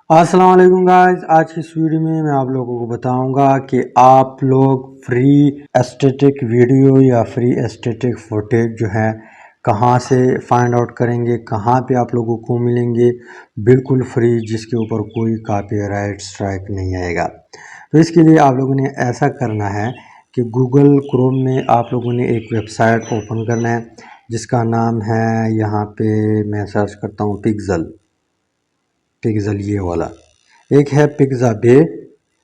السلام علیکم گائز، آج کی اس ویڈیو میں آپ لوگوں کو بتاؤں گا کہ آپ لوگ فری اسٹیٹک ویڈیو یا فری اسٹیٹک فوٹیج جو ہے کہاں سے فائنڈ آؤٹ کریں گے، کہاں پہ آپ لوگوں کو ملیں گے بالکل فری، جس کے اوپر کوئی کاپی رائٹ اسٹرائک نہیں آئے گا۔ تو اس کے لیے آپ لوگوں نے ایسا کرنا ہے کہ گوگل کروم میں آپ لوگوں نے ایک ویب سائٹ اوپن کرنا ہے جس کا نام ہے، یہاں پہ میں سرچ کرتا ہوں پکزل یہ والا، ایک ہے پکزا بے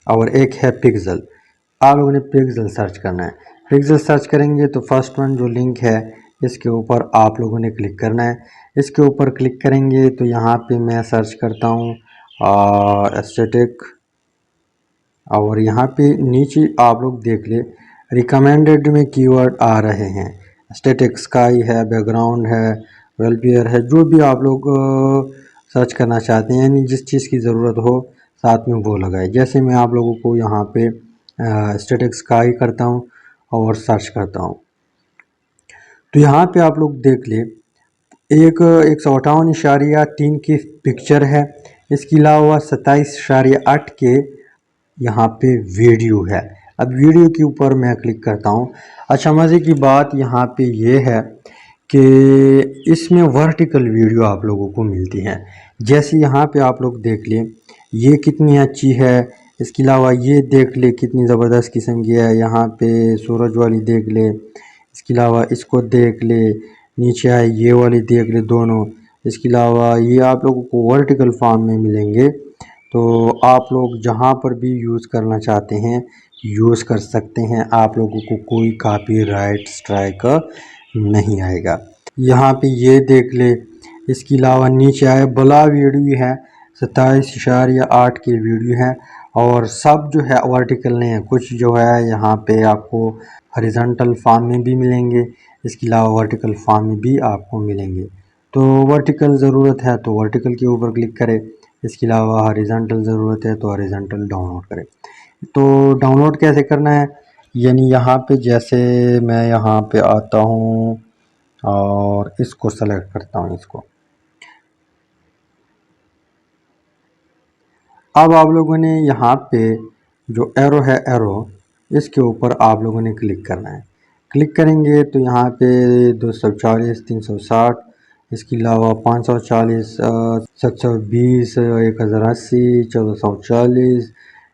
اور ایک ہے پکزل۔ آپ لوگوں نے پکزل سرچ کرنا ہے۔ پکزل سرچ کریں گے تو فرسٹ ون جو لنک ہے اس کے اوپر آپ لوگوں نے کلک کرنا ہے۔ اس کے اوپر کلک کریں گے تو یہاں پہ میں سرچ کرتا ہوں اسٹیٹک، اور یہاں پہ نیچے آپ لوگ دیکھ لیں ریکمینڈڈ میں کی ورڈ آ رہے ہیں، اسٹیٹک اسکائی ہے، بیک گراؤنڈ ہے، ویلفیئر ہے، جو بھی آپ لوگ سرچ کرنا چاہتے ہیں، یعنی جس چیز کی ضرورت ہو ساتھ میں وہ لگائے۔ جیسے میں آپ لوگوں کو یہاں پہ اسٹیٹک اسکائی کرتا ہوں اور سرچ کرتا ہوں، تو یہاں پہ آپ لوگ دیکھ لیں 158.3 کی پکچر ہے، اس کے علاوہ 27.8 کے یہاں پہ ویڈیو ہے۔ اب ویڈیو کے اوپر میں کلک کرتا ہوں۔ اچھا، مزے کی بات یہاں پہ یہ ہے کہ اس میں ورٹیکل ویڈیو آپ لوگوں کو ملتی ہیں، جیسے یہاں پہ آپ لوگ دیکھ لیں یہ کتنی اچھی ہے۔ اس کے علاوہ یہ دیکھ لیں کتنی زبردست قسم کی ہے، یہاں پہ سورج والی دیکھ لیں، اس کے علاوہ اس کو دیکھ لیں، نیچے آئے یہ والی دیکھ لیں دونوں۔ اس کے علاوہ یہ آپ لوگوں کو ورٹیکل فارم میں ملیں گے، تو آپ لوگ جہاں پر بھی یوز کرنا چاہتے ہیں یوز کر سکتے ہیں، آپ لوگوں کو کوئی کاپی رائٹ اسٹرائک نہیں آئے گا۔ یہاں پہ یہ دیکھ لے، اس کے علاوہ نیچے آئے بلا ویڈیو ہے، 27.8 کے ویڈیو ہیں، اور سب جو ہے ورٹیکل نہیں ہے، کچھ جو ہے یہاں پہ آپ کو ہریزنٹل فارم میں بھی ملیں گے، اس کے علاوہ ورٹیکل فارم میں بھی آپ کو ملیں گے۔ تو ورٹیکل ضرورت ہے تو ورٹیکل کے اوپر کلک کرے، اس کے علاوہ ہریزنٹل ضرورت ہے تو ہریزنٹل ڈاؤن لوڈ کرے۔ تو ڈاؤن لوڈ کیسے کرنا ہے، یعنی یہاں پہ جیسے میں یہاں پہ آتا ہوں اور اس کو سلیکٹ کرتا ہوں، اس کو اب آپ لوگوں نے یہاں پہ جو ایرو ہے، ایرو اس کے اوپر آپ لوگوں نے کلک کرنا ہے۔ کلک کریں گے تو یہاں پہ 240 360، اس کے علاوہ 540 720 1080 1440،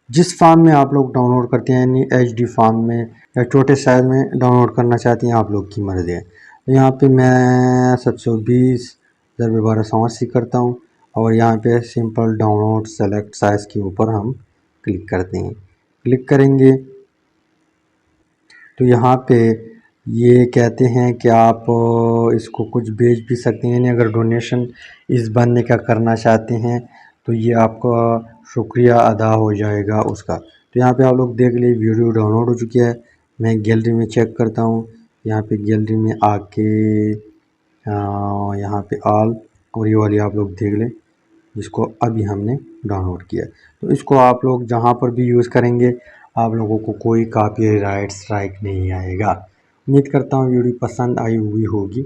جس فارم میں آپ لوگ ڈاؤن لوڈ کرتے ہیں، یعنی ایچ ڈی فارم میں یا چھوٹے سائز میں ڈاؤن لوڈ کرنا چاہتے ہیں، آپ لوگ کی مرضی ہے۔ تو یہاں پہ میں 720x1280 کرتا ہوں، اور یہاں پہ simple download select size کے اوپر ہم کلک کرتے ہیں۔ کلک کریں گے تو یہاں پہ یہ کہتے ہیں کہ آپ اس کو کچھ بیچ بھی سکتے ہیں، یعنی اگر ڈونیشن اس بندے کا کرنا چاہتے ہیں تو یہ آپ کا شکریہ ادا ہو جائے گا اس کا۔ تو یہاں پہ آپ لوگ دیکھ لیں ویڈیو ڈاؤن لوڈ ہو چکی ہے، میں گیلری میں چیک کرتا ہوں، یہاں پہ گیلری میں آ کے یہاں پہ آل، اور یہ والی آپ لوگ دیکھ لیں جس کو ابھی ہم نے ڈاؤن لوڈ کیا۔ تو اس کو آپ لوگ جہاں پر بھی یوز کریں گے آپ لوگوں کو کوئی کاپی رائٹ اسٹرائک نہیں آئے گا۔ امید کرتا ہوں ویڈیو پسند آئی ہوئی ہوگی۔